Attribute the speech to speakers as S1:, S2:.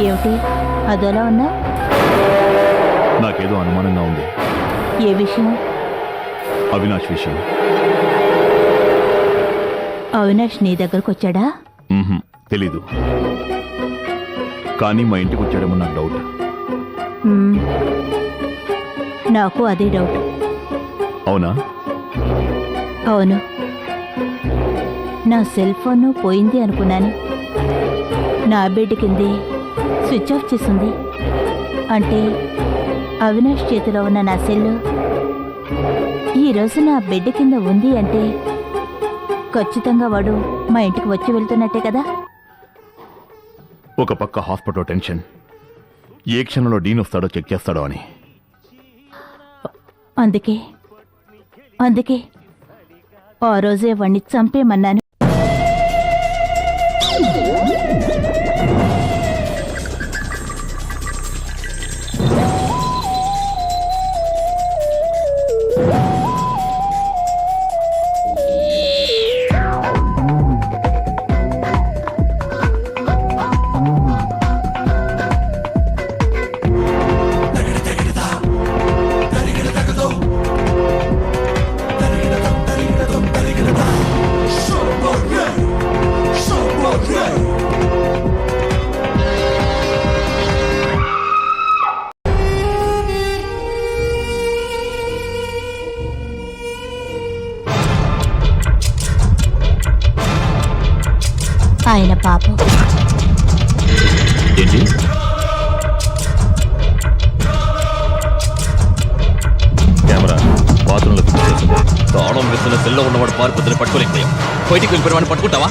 S1: ఏమిటి అదోలా ఉన్నా?
S2: నాకేదో అనుమానంగా ఉంది.
S1: ఏ విషయం?
S2: అవినాష్ విషయం.
S1: అవినాష్ నీ దగ్గరకు వచ్చాడా?
S2: తెలీదు, కానీ మా ఇంటికి వచ్చాడేమో నాకు డౌట్.
S1: నాకు అదే డౌట్.
S2: అవునా?
S1: అవును. నా సెల్ ఫోన్ పోయింది అనుకున్నాను. నా బెడ్ కిందే స్విచ్ ఆఫ్ చేసింది. అంటే అవినాష్ చేతిలో ఉన్న నా సెల్ ఈరోజు నా బెడ్ కింద ఉంది అంటే ఖచ్చితంగా వాడు మా ఇంటికి వచ్చి వెళ్తున్నట్టే కదా.
S2: ఒక పక్క హాస్పిటల్ టెన్షన్, ఏ క్షణంలో డీన్ వస్తాడో చెక్ చేస్తాడో అని.
S1: అందుకే ఆ రోజే వాణ్ణి చంపేమన్నాను. ఆయన పాపం.
S2: ఏంటి? కెమెరా బాత్రూంలో ఫిక్స్ చేసింది. తాళం వేస్తున్న సెల్లో ఉన్నవాడు పారిపోతున్న పట్టుకోలేకపోయాం. బయటికి వెళ్ళిపోయిన వాడిని పట్టుకుంటావా?